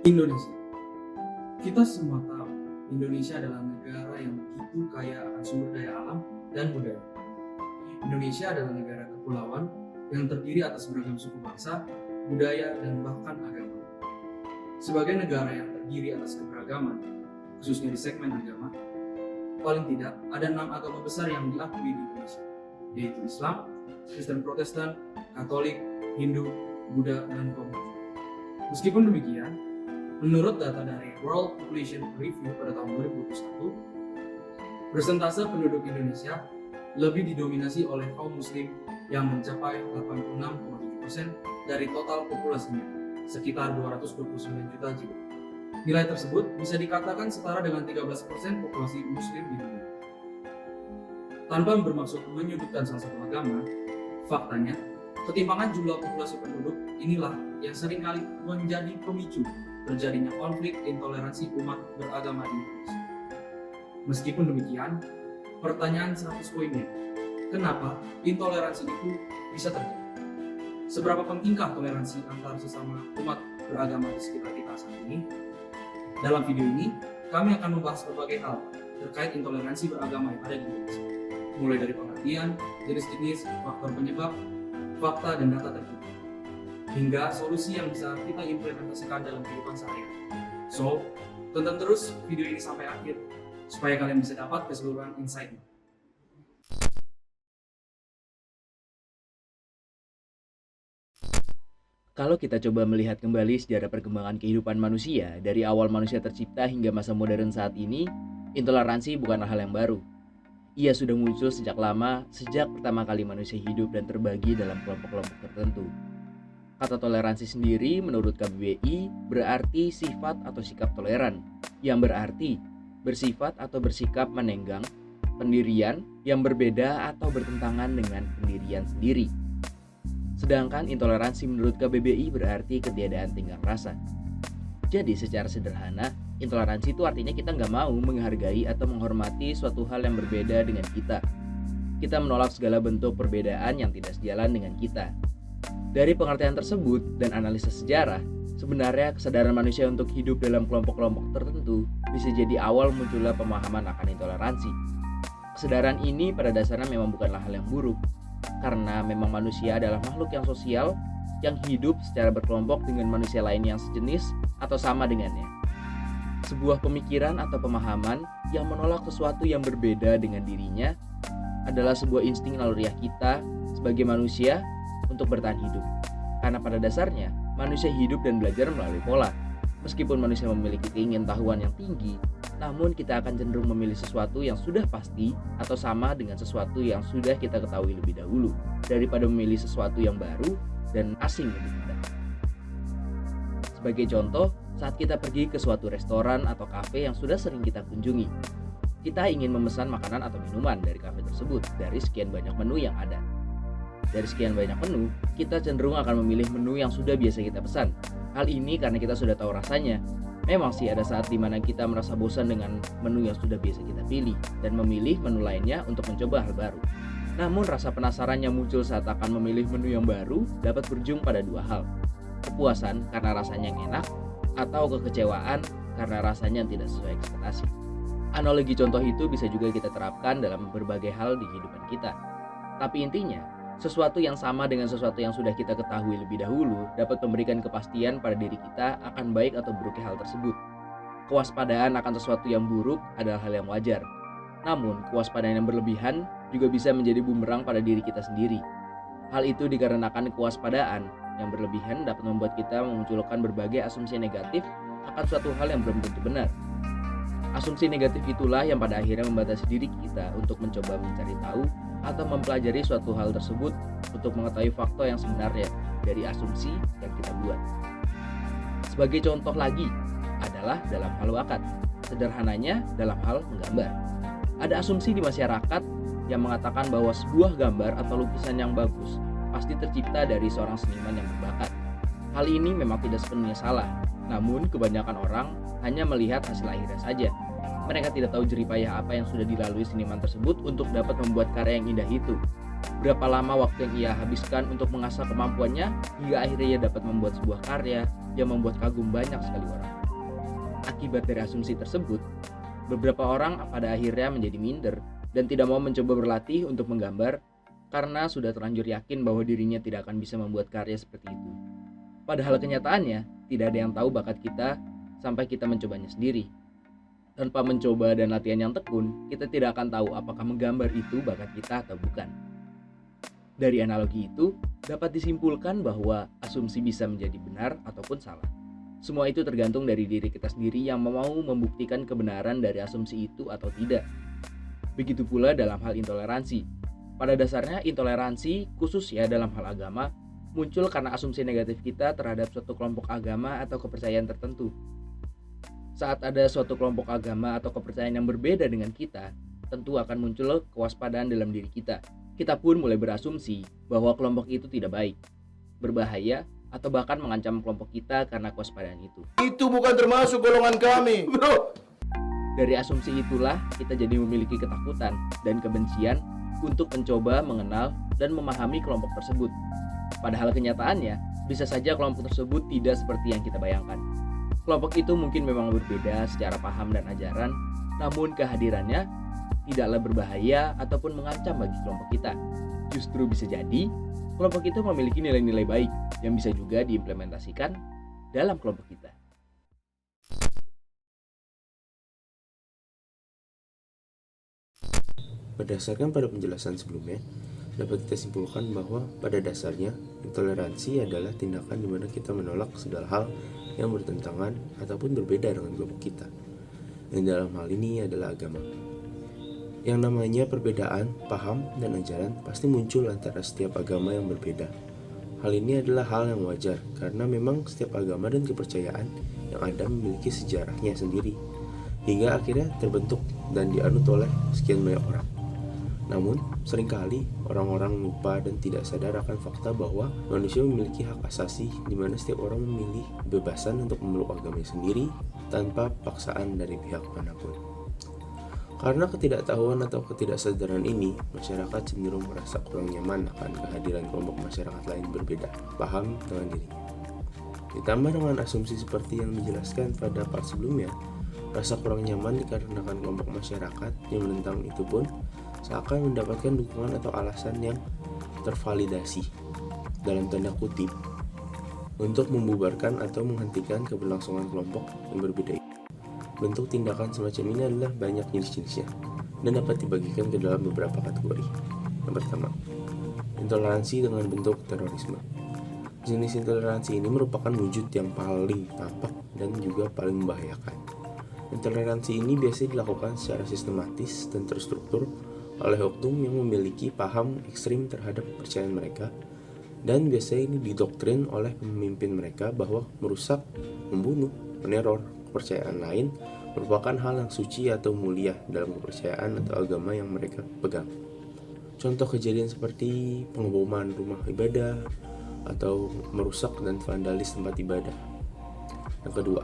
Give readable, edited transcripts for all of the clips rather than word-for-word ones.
Indonesia. Kita semua tahu, Indonesia adalah negara yang begitu kaya akan sumber daya alam dan budaya. Indonesia adalah negara kepulauan yang terdiri atas beragam suku bangsa, budaya, dan bahkan agama. Sebagai negara yang terdiri atas keberagaman, khususnya di segmen agama, paling tidak ada 6 agama besar yang diakui di Indonesia, yaitu Islam, Kristen Protestan, Katolik, Hindu, Buddha, dan Konghucu. Meskipun demikian, menurut data dari World Population Review pada tahun 2021, persentase penduduk Indonesia lebih didominasi oleh kaum muslim yang mencapai 86,7% dari total populasinya, sekitar 229 juta jiwa. Nilai tersebut bisa dikatakan setara dengan 13% populasi muslim di dunia. Tanpa bermaksud menyudutkan salah satu agama, faktanya, ketimpangan jumlah populasi penduduk inilah yang seringkali menjadi pemicu terjadinya konflik intoleransi umat beragama di Indonesia. Meskipun demikian, pertanyaan 100 poinnya, kenapa intoleransi itu bisa terjadi? Seberapa pentingkah toleransi antar sesama umat beragama di sekitar kita saat ini? Dalam video ini, kami akan membahas berbagai hal terkait intoleransi beragama yang ada di Indonesia, mulai dari pengertian, jenis-jenis, faktor penyebab, fakta, dan data terkini, hingga solusi yang bisa kita implementasikan dalam kehidupan sehari-hari. So, tonton terus video ini sampai akhir, supaya kalian bisa dapat keseluruhan insight-nya. Kalau kita coba melihat kembali sejarah perkembangan kehidupan manusia dari awal manusia tercipta hingga masa modern saat ini, intoleransi bukanlah hal yang baru. Ia sudah muncul sejak lama, sejak pertama kali manusia hidup dan terbagi dalam kelompok-kelompok tertentu. Kata toleransi sendiri menurut KBBI berarti sifat atau sikap toleran, yang berarti bersifat atau bersikap menenggang, pendirian yang berbeda atau bertentangan dengan pendirian sendiri. Sedangkan intoleransi menurut KBBI berarti ketiadaan tenggang rasa. Jadi secara sederhana, intoleransi itu artinya kita nggak mau menghargai atau menghormati suatu hal yang berbeda dengan kita. Kita menolak segala bentuk perbedaan yang tidak sejalan dengan kita. Dari pengertian tersebut dan analisis sejarah, sebenarnya kesadaran manusia untuk hidup dalam kelompok-kelompok tertentu bisa jadi awal munculnya pemahaman akan intoleransi. Kesadaran ini pada dasarnya memang bukanlah hal yang buruk, karena memang manusia adalah makhluk yang sosial yang hidup secara berkelompok dengan manusia lain yang sejenis atau sama dengannya. Sebuah pemikiran atau pemahaman yang menolak sesuatu yang berbeda dengan dirinya adalah sebuah insting naluriah kita sebagai manusia untuk bertahan hidup. Karena pada dasarnya manusia hidup dan belajar melalui pola. Meskipun manusia memiliki keingintahuan yang tinggi, namun kita akan cenderung memilih sesuatu yang sudah pasti atau sama dengan sesuatu yang sudah kita ketahui lebih dahulu, daripada memilih sesuatu yang baru dan asing bagi kita. Sebagai contoh, saat kita pergi ke suatu restoran atau kafe yang sudah sering kita kunjungi, kita ingin memesan makanan atau minuman dari kafe tersebut dari sekian banyak menu yang ada. Dari sekian banyak menu, kita cenderung akan memilih menu yang sudah biasa kita pesan. Hal ini karena kita sudah tahu rasanya. Memang sih ada saat dimana kita merasa bosan dengan menu yang sudah biasa kita pilih dan memilih menu lainnya untuk mencoba hal baru. Namun rasa penasaran yang muncul saat akan memilih menu yang baru dapat berujung pada dua hal. Kepuasan karena rasanya yang enak, atau kekecewaan karena rasanya yang tidak sesuai ekspektasi. Analogi contoh itu bisa juga kita terapkan dalam berbagai hal di kehidupan kita. Tapi intinya, sesuatu yang sama dengan sesuatu yang sudah kita ketahui lebih dahulu dapat memberikan kepastian pada diri kita akan baik atau buruknya hal tersebut. Kewaspadaan akan sesuatu yang buruk adalah hal yang wajar. Namun, kewaspadaan yang berlebihan juga bisa menjadi bumerang pada diri kita sendiri. Hal itu dikarenakan kewaspadaan yang berlebihan dapat membuat kita memunculkan berbagai asumsi negatif akan suatu hal yang belum tentu benar. Asumsi negatif itulah yang pada akhirnya membatasi diri kita untuk mencoba mencari tahu atau mempelajari suatu hal tersebut untuk mengetahui fakta yang sebenarnya dari asumsi yang kita buat. Sebagai contoh lagi adalah dalam hal wakat, sederhananya dalam hal menggambar. Ada asumsi di masyarakat yang mengatakan bahwa sebuah gambar atau lukisan yang bagus pasti tercipta dari seorang seniman yang berbakat. Hal ini memang tidak sepenuhnya salah, namun kebanyakan orang hanya melihat hasil akhirnya saja. Mereka tidak tahu jerih payah apa yang sudah dilalui seniman tersebut untuk dapat membuat karya yang indah itu. Berapa lama waktu yang ia habiskan untuk mengasah kemampuannya hingga akhirnya ia dapat membuat sebuah karya yang membuat kagum banyak sekali orang. Akibat dari asumsi tersebut, beberapa orang pada akhirnya menjadi minder dan tidak mau mencoba berlatih untuk menggambar karena sudah terlanjur yakin bahwa dirinya tidak akan bisa membuat karya seperti itu. Padahal kenyataannya, tidak ada yang tahu bakat kita sampai kita mencobanya sendiri. Tanpa mencoba dan latihan yang tekun, kita tidak akan tahu apakah menggambar itu bakat kita atau bukan. Dari analogi itu, dapat disimpulkan bahwa asumsi bisa menjadi benar ataupun salah. Semua itu tergantung dari diri kita sendiri yang mau membuktikan kebenaran dari asumsi itu atau tidak. Begitu pula dalam hal intoleransi. Pada dasarnya, intoleransi, khusus ya dalam hal agama, muncul karena asumsi negatif kita terhadap suatu kelompok agama atau kepercayaan tertentu. Saat ada suatu kelompok agama atau kepercayaan yang berbeda dengan kita, tentu akan muncul kewaspadaan dalam diri kita. Kita pun mulai berasumsi bahwa kelompok itu tidak baik, berbahaya, atau bahkan mengancam kelompok kita karena kewaspadaan itu. Itu bukan termasuk golongan kami, bro. Dari asumsi itulah kita jadi memiliki ketakutan dan kebencian untuk mencoba mengenal dan memahami kelompok tersebut. Padahal kenyataannya, bisa saja kelompok tersebut tidak seperti yang kita bayangkan. Kelompok itu mungkin memang berbeda secara paham dan ajaran, namun kehadirannya tidaklah berbahaya ataupun mengancam bagi kelompok kita. Justru bisa jadi, kelompok itu memiliki nilai-nilai baik yang bisa juga diimplementasikan dalam kelompok kita. Berdasarkan pada penjelasan sebelumnya, dapat kita simpulkan bahwa pada dasarnya intoleransi adalah tindakan di mana kita menolak segala hal yang bertentangan ataupun berbeda dengan kelompok kita. Yang dalam hal ini adalah agama. Yang namanya perbedaan, paham, dan ajaran pasti muncul antara setiap agama yang berbeda. Hal ini adalah hal yang wajar karena memang setiap agama dan kepercayaan yang ada memiliki sejarahnya sendiri hingga akhirnya terbentuk dan dianut oleh sekian banyak orang. Namun, seringkali orang-orang lupa dan tidak sadar akan fakta bahwa manusia memiliki hak asasi di mana setiap orang memilih kebebasan untuk memeluk agamanya sendiri tanpa paksaan dari pihak manapun. Karena ketidaktahuan atau ketidaksadaran ini, masyarakat cenderung merasa kurang nyaman akan kehadiran kelompok masyarakat lain berbeda paham dengan dirinya. Ditambah dengan asumsi seperti yang dijelaskan pada part sebelumnya, rasa kurang nyaman dikarenakan kelompok masyarakat yang menentang itu pun seakan mendapatkan dukungan atau alasan yang tervalidasi dalam tanda kutip untuk membubarkan atau menghentikan keberlangsungan kelompok yang berbeda. Bentuk tindakan semacam ini adalah banyak jenis-jenisnya dan dapat dibagikan ke dalam beberapa kategori. Yang pertama, intoleransi dengan bentuk terorisme. Jenis intoleransi ini merupakan wujud yang paling tampak dan juga paling membahayakan. Intoleransi ini biasanya dilakukan secara sistematis dan terstruktur oleh oknum yang memiliki paham ekstrim terhadap kepercayaan mereka, dan biasanya ini didoktrin oleh pemimpin mereka bahwa merusak, membunuh, meneror kepercayaan lain merupakan hal yang suci atau mulia dalam kepercayaan atau agama yang mereka pegang. Contoh kejadian seperti pengeboman rumah ibadah atau merusak dan vandalis tempat ibadah. Yang kedua,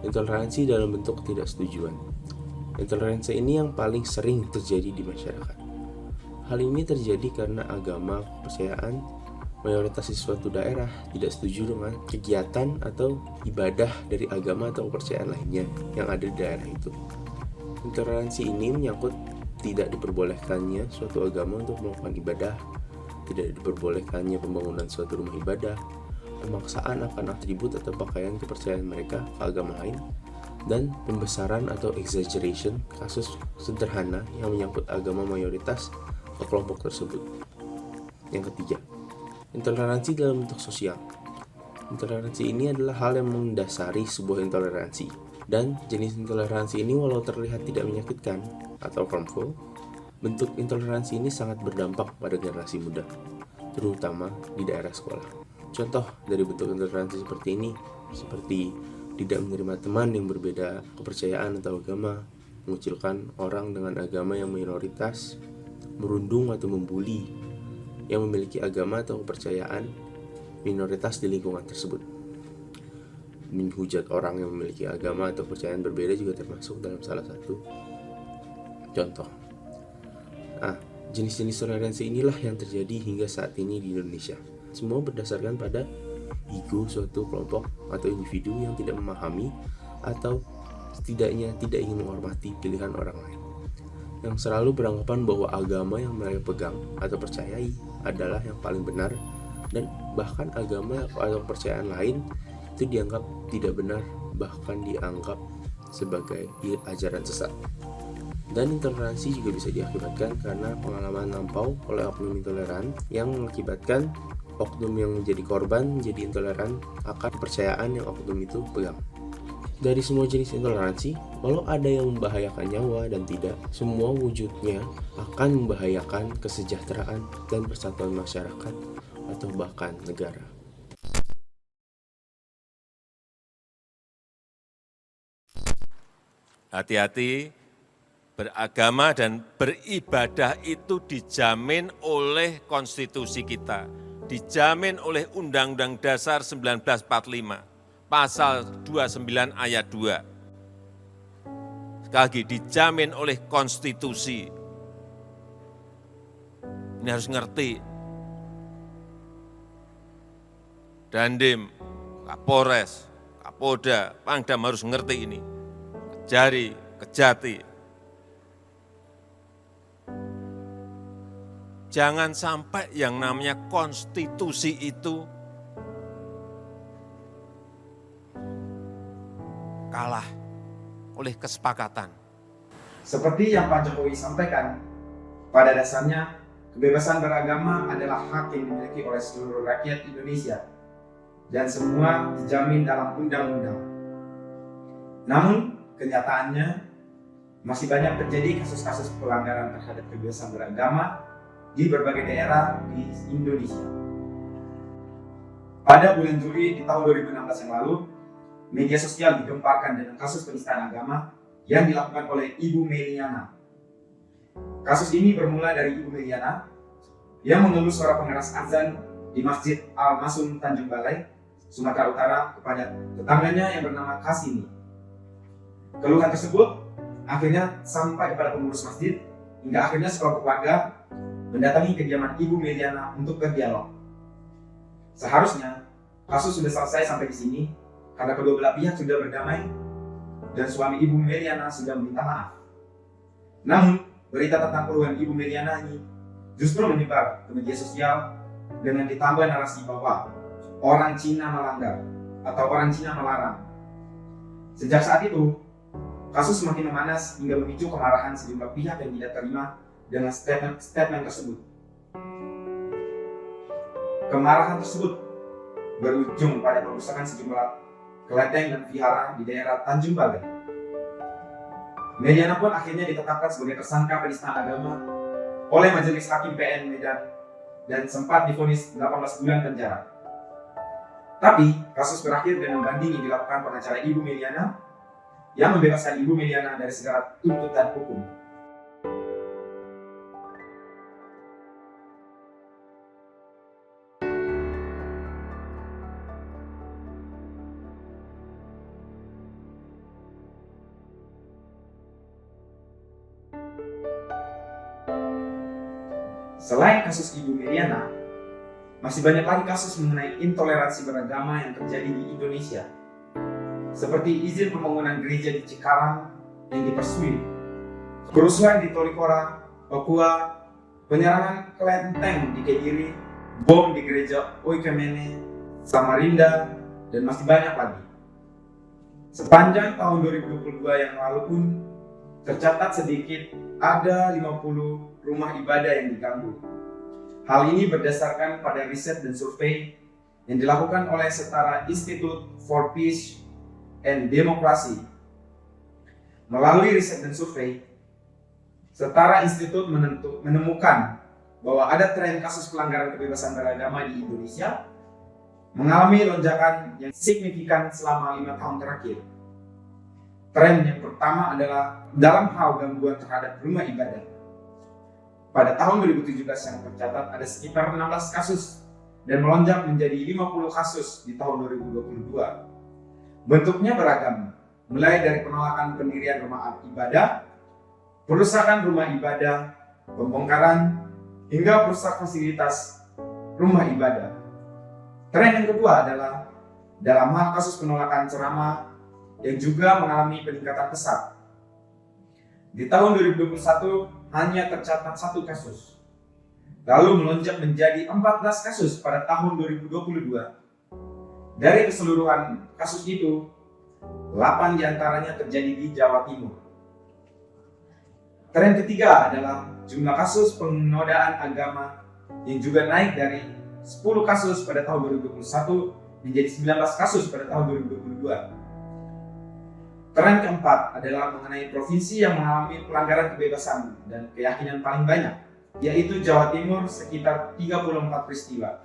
intoleransi dalam bentuk ketidaksetujuan. Intoleransi ini yang paling sering terjadi di masyarakat. Hal ini terjadi karena agama, kepercayaan, mayoritas di suatu daerah tidak setuju dengan kegiatan atau ibadah dari agama atau kepercayaan lainnya yang ada di daerah itu. Intoleransi ini menyangkut tidak diperbolehkannya suatu agama untuk melakukan ibadah, tidak diperbolehkannya pembangunan suatu rumah ibadah, pemaksaan akan atribut atau pakaian kepercayaan mereka ke agama lain, dan pembesaran atau exaggeration kasus sederhana yang menyangkut agama mayoritas ke kelompok tersebut. Yang ketiga, intoleransi dalam bentuk sosial. Intoleransi ini adalah hal yang mendasari sebuah intoleransi, dan jenis intoleransi ini walau terlihat tidak menyakitkan atau harmful, bentuk intoleransi ini sangat berdampak pada generasi muda, terutama di daerah sekolah. Contoh dari bentuk intoleransi seperti ini, seperti tidak menerima teman yang berbeda kepercayaan atau agama, mengucilkan orang dengan agama yang minoritas, merundung atau membuli yang memiliki agama atau kepercayaan minoritas di lingkungan tersebut. Menghujat orang yang memiliki agama atau kepercayaan berbeda juga termasuk dalam salah satu contoh. Jenis-jenis toleransi inilah yang terjadi hingga saat ini di Indonesia. Semua berdasarkan pada ego suatu kelompok atau individu yang tidak memahami atau setidaknya tidak ingin menghormati pilihan orang lain, yang selalu beranggapan bahwa agama yang mereka pegang atau percayai adalah yang paling benar, dan bahkan agama atau kepercayaan lain itu dianggap tidak benar, bahkan dianggap sebagai ajaran sesat. Dan intoleransi juga bisa diakibatkan karena pengalaman lampau oleh oknum intoleran yang mengakibatkan oknum yang menjadi korban menjadi intoleran akan kepercayaan yang oknum itu pegang. Dari semua jenis intoleransi, walau ada yang membahayakan nyawa dan tidak, semua wujudnya akan membahayakan kesejahteraan dan persatuan masyarakat atau bahkan negara. Hati-hati, beragama dan beribadah itu dijamin oleh konstitusi kita, dijamin oleh Undang-Undang Dasar 1945, pasal 29 ayat 2. Sekali lagi, dijamin oleh konstitusi. Ini harus ngerti. Dandim, Kapolres, Kapolda, Pangdam harus ngerti ini. Kejari, Kejati. Jangan sampai yang namanya konstitusi itu kalah oleh kesepakatan. Seperti yang Pak Jokowi sampaikan, pada dasarnya kebebasan beragama adalah hak yang dimiliki oleh seluruh rakyat Indonesia dan semua dijamin dalam undang-undang. Namun, kenyataannya masih banyak terjadi kasus-kasus pelanggaran terhadap kebebasan beragama di berbagai daerah di Indonesia. Pada bulan Juli di tahun 2016 yang lalu, media sosial digemparkan dengan kasus penistaan agama yang dilakukan oleh Ibu Meliana. Kasus ini bermula dari Ibu Meliana yang mengeluh suara pengeras azan di Masjid Al-Masum Tanjung Balai, Sumatera Utara kepada tetangganya yang bernama Kasimi. Keluhan tersebut akhirnya sampai kepada pengurus masjid hingga akhirnya sekelompok warga mendatangi kediaman Ibu Meliana untuk berdialog. Seharusnya kasus sudah selesai sampai di sini karena kedua belah pihak sudah berdamai dan suami Ibu Meliana sudah meminta maaf. Namun, berita tentang keluhan Ibu Meliana ini justru menyebar ke media sosial dengan ditambah narasi bahwa orang Cina melanggar atau orang Cina melarang. Sejak saat itu, kasus semakin memanas hingga memicu kemarahan sejumlah pihak yang tidak terima dengan statement tersebut. Kemarahan tersebut berujung pada perusakan sejumlah kelenteng dan vihara di daerah Tanjung Balai. Meliana pun akhirnya ditetapkan sebagai tersangka penistaan agama oleh Majelis Hakim PN Medan dan sempat divonis 18 bulan penjara. Tapi kasus berakhir dengan banding yang dilakukan pengacara Ibu Meliana yang membebaskan Ibu Meliana dari segala tuntutan hukum. Selain kasus Ibu Meliana, masih banyak lagi kasus mengenai intoleransi beragama yang terjadi di Indonesia. Seperti izin pembangunan gereja di Cikarang yang dipersulit, kerusuhan di Tolikara, Papua, penyerangan kelenteng di Kediri, bom di gereja Oikumene, Samarinda, dan masih banyak lagi. Sepanjang tahun 2022 yang lalu pun tercatat sedikit ada 50 rumah ibadah yang diganggu. Hal ini berdasarkan pada riset dan survei yang dilakukan oleh Setara Institute for Peace and Democracy. Melalui riset dan survei, Setara Institute menemukan bahwa ada tren kasus pelanggaran kebebasan beragama di Indonesia mengalami lonjakan yang signifikan selama 5 tahun terakhir. Tren yang pertama adalah dalam hal gangguan terhadap rumah ibadah. Pada tahun 2017 yang tercatat ada sekitar 16 kasus dan melonjak menjadi 50 kasus di tahun 2022. Bentuknya beragam, mulai dari penolakan pendirian rumah ibadah, perusakan rumah ibadah, pembongkaran, hingga merusak fasilitas rumah ibadah. Tren yang kedua adalah dalam hal kasus penolakan ceramah yang juga mengalami peningkatan pesat. Di tahun 2021 hanya tercatat 1 kasus, lalu melonjak menjadi 14 kasus pada tahun 2022. Dari keseluruhan kasus itu, 8 diantaranya terjadi di Jawa Timur. Tren ketiga adalah jumlah kasus penodaan agama yang juga naik dari 10 kasus pada tahun 2021 menjadi 19 kasus pada tahun 2022. Tren keempat adalah mengenai provinsi yang mengalami pelanggaran kebebasan dan keyakinan paling banyak, yaitu Jawa Timur sekitar 34 peristiwa.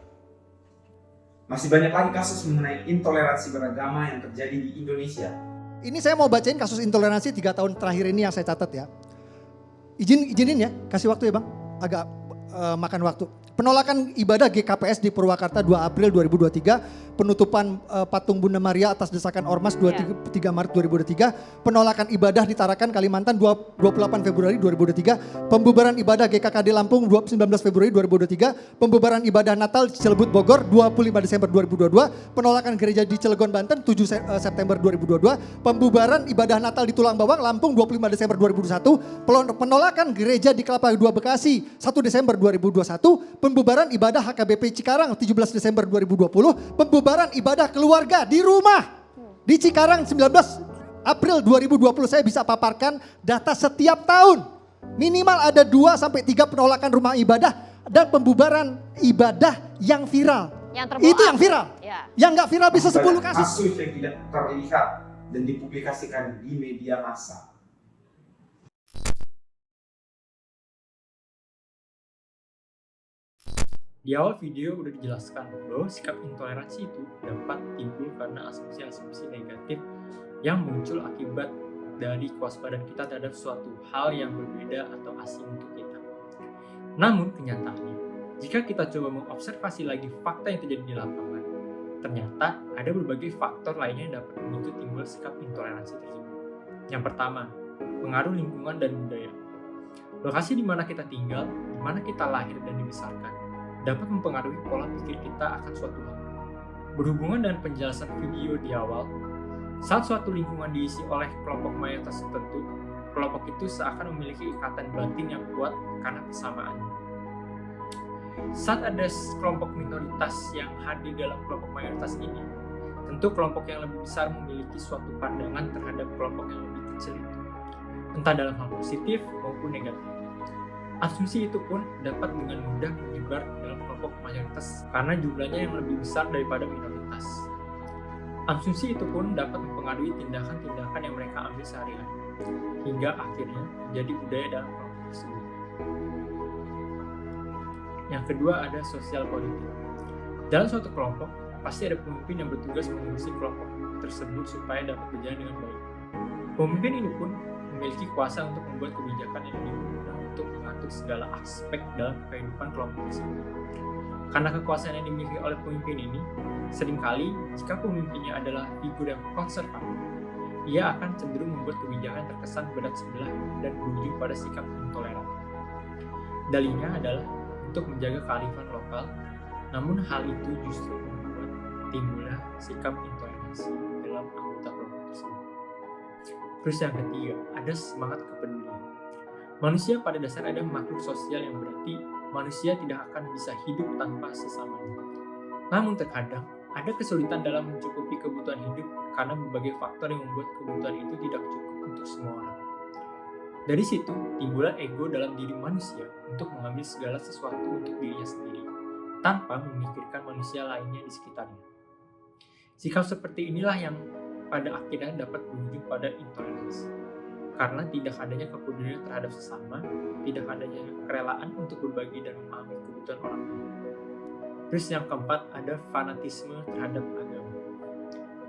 Masih banyak lagi kasus mengenai intoleransi beragama yang terjadi di Indonesia. Ini saya mau bacain kasus intoleransi 3 tahun terakhir ini yang saya catat ya. Izinin ya, kasih waktu ya Bang, agak makan waktu. Penolakan ibadah GKPS di Purwakarta 2 April 2023, penutupan patung Bunda Maria atas desakan Ormas 23 Maret 2023, penolakan ibadah di Tarakan Kalimantan 28 Februari 2023, pembubaran ibadah GKKD Lampung 19 Februari 2023, pembubaran ibadah Natal di Cilebut Bogor 25 Desember 2022, penolakan gereja di Cilegon Banten 7 September 2022, pembubaran ibadah Natal di Tulang Bawang Lampung 25 Desember 2021, penolakan gereja di Kelapa II Bekasi 1 Desember 2021, pembubaran ibadah HKBP Cikarang 17 Desember 2020, pembubaran ibadah keluarga di rumah di Cikarang 19 April 2020. Saya bisa paparkan data setiap tahun. Minimal ada 2-3 penolakan rumah ibadah dan pembubaran ibadah yang viral. Yang terblow Itu yang viral. Ya. Yang nggak viral bisa 10 Banyak kasus. kasus yang tidak terlihat dan dipublikasikan di media massa. Di awal video udah dijelaskan bahwa sikap intoleransi itu dapat timbul karena asumsi-asumsi negatif yang muncul akibat dari kewaspadaan kita terhadap suatu hal yang berbeda atau asing untuk kita. Namun kenyataannya, jika kita coba mengobservasi lagi fakta yang terjadi di lapangan, ternyata ada berbagai faktor lainnya yang dapat memicu timbul sikap intoleransi tersebut. Yang pertama, pengaruh lingkungan dan budaya. Lokasi di mana kita tinggal, di mana kita lahir dan dibesarkan, dapat mempengaruhi pola pikir kita akan suatu hal. Berhubungan dengan penjelasan video di awal, saat suatu lingkungan diisi oleh kelompok mayoritas tertentu, kelompok itu seakan memiliki ikatan batin yang kuat karena persamaannya. Saat ada kelompok minoritas yang hadir dalam kelompok mayoritas ini, tentu kelompok yang lebih besar memiliki suatu pandangan terhadap kelompok yang lebih kecil itu, entah dalam hal positif maupun negatif. Asumsi itu pun dapat dengan mudah menyebar dalam kelompok mayoritas karena jumlahnya yang lebih besar daripada minoritas. Asumsi itu pun dapat mempengaruhi tindakan-tindakan yang mereka ambil sehari-hari, hingga akhirnya menjadi budaya dalam kelompok tersebut. Yang kedua ada sosial politik. Dalam suatu kelompok, pasti ada pemimpin yang bertugas mengurusi kelompok tersebut supaya dapat berjalan dengan baik. Pemimpin ini pun memiliki kuasa untuk membuat kebijakan yang lebih mudah untuk mengatur segala aspek dalam kehidupan kelompok tersebut. Karena kekuasaan yang dimiliki oleh pemimpin ini, seringkali jika pemimpinnya adalah figur yang konservatif, ia akan cenderung membuat kebijakan terkesan berat sebelah dan berujung pada sikap intoleran. Dalihnya adalah untuk menjaga kearifan lokal, namun hal itu justru membuat timbulnya sikap intoleransi dalam anggota kelompok tersebut. Terus yang ketiga, ada semangat kepedulian. Manusia pada dasarnya ada makhluk sosial yang berarti manusia tidak akan bisa hidup tanpa sesamanya. Namun terkadang ada kesulitan dalam mencukupi kebutuhan hidup karena berbagai faktor yang membuat kebutuhan itu tidak cukup untuk semua orang. Dari situ timbullah ego dalam diri manusia untuk mengambil segala sesuatu untuk dirinya sendiri tanpa memikirkan manusia lainnya di sekitarnya. Sikap seperti inilah yang pada akhirnya dapat berujung pada intoleransi. Karena tidak adanya kepedulian terhadap sesama, tidak adanya kerelaan untuk berbagi dan memahami kebutuhan orang lain. Terus yang keempat ada fanatisme terhadap agama.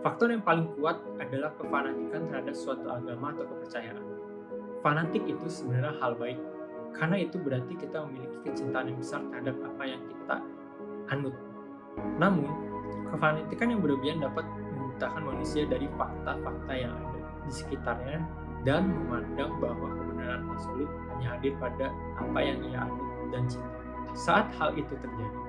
Faktor yang paling kuat adalah kefanatikan terhadap suatu agama atau kepercayaan. Fanatik itu sebenarnya hal baik, karena itu berarti kita memiliki kecintaan yang besar terhadap apa yang kita anut. Namun, kefanatikan yang berlebihan dapat membutakan manusia dari fakta-fakta yang ada di sekitarnya dan memandang bahwa kebenaran absolut hanya hadir pada apa yang ia anut dan cinta. Saat hal itu terjadi,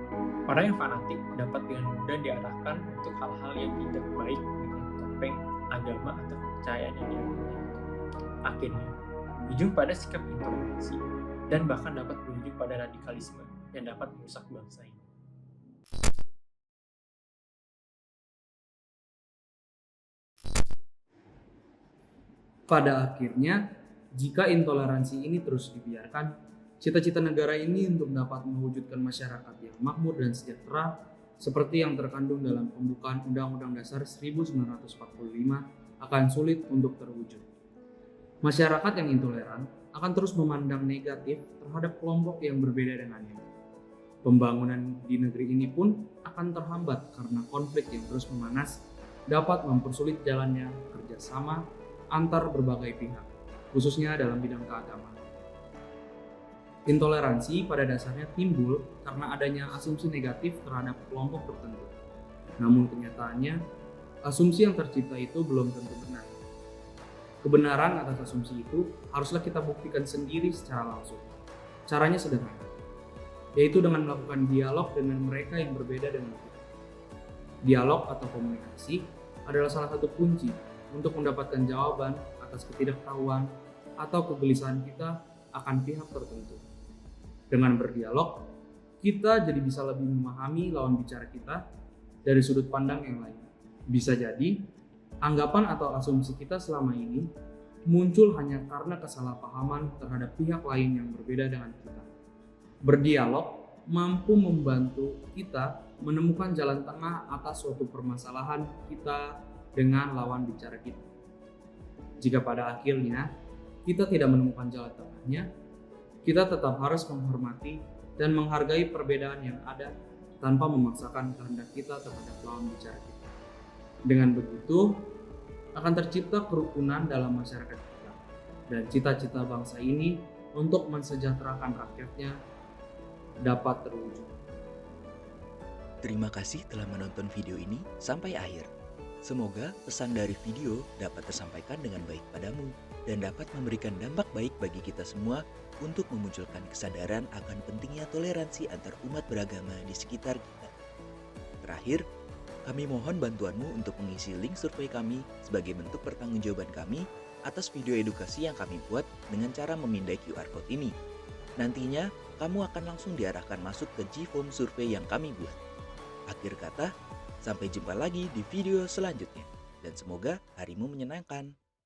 orang yang fanatik dapat dengan mudah diarahkan untuk hal-hal yang tidak baik dengan topeng agama atau kepercayaan yang dianggap. Akhirnya, ujung pada sikap intoleransi dan bahkan dapat berujung pada radikalisme yang dapat merusak bangsa ini. Pada akhirnya, jika intoleransi ini terus dibiarkan, cita-cita negara ini untuk dapat mewujudkan masyarakat yang makmur dan sejahtera seperti yang terkandung dalam pembukaan Undang-Undang Dasar 1945 akan sulit untuk terwujud. Masyarakat yang intoleran akan terus memandang negatif terhadap kelompok yang berbeda dengannya. Pembangunan di negeri ini pun akan terhambat karena konflik yang terus memanas dapat mempersulit jalannya kerjasama antar berbagai pihak, khususnya dalam bidang keagamaan. Intoleransi pada dasarnya timbul karena adanya asumsi negatif terhadap kelompok tertentu. Namun kenyataannya, asumsi yang tercipta itu belum tentu benar. Kebenaran atas asumsi itu haruslah kita buktikan sendiri secara langsung. Caranya sederhana, yaitu dengan melakukan dialog dengan mereka yang berbeda dengan kita. Dialog atau komunikasi adalah salah satu kunci untuk mendapatkan jawaban atas ketidaktahuan atau kegelisahan kita akan pihak tertentu. Dengan berdialog, kita jadi bisa lebih memahami lawan bicara kita dari sudut pandang yang lain. Bisa jadi, anggapan atau asumsi kita selama ini muncul hanya karena kesalahpahaman terhadap pihak lain yang berbeda dengan kita. Berdialog mampu membantu kita menemukan jalan tengah atas suatu permasalahan kita dengan lawan bicara kita. Jika pada akhirnya kita tidak menemukan jalan tengahnya, kita tetap harus menghormati dan menghargai perbedaan yang ada tanpa memaksakan kehendak kita terhadap lawan bicara kita. Dengan begitu, akan tercipta kerukunan dalam masyarakat kita dan cita-cita bangsa ini untuk mensejahterakan rakyatnya dapat terwujud. Terima kasih telah menonton video ini sampai akhir. Semoga pesan dari video dapat tersampaikan dengan baik padamu dan dapat memberikan dampak baik bagi kita semua untuk memunculkan kesadaran akan pentingnya toleransi antar umat beragama di sekitar kita. Terakhir, kami mohon bantuanmu untuk mengisi link survei kami sebagai bentuk pertanggungjawaban kami atas video edukasi yang kami buat dengan cara memindai QR Code ini. Nantinya, kamu akan langsung diarahkan masuk ke G-Form survei yang kami buat. Akhir kata, sampai jumpa lagi di video selanjutnya, dan semoga harimu menyenangkan.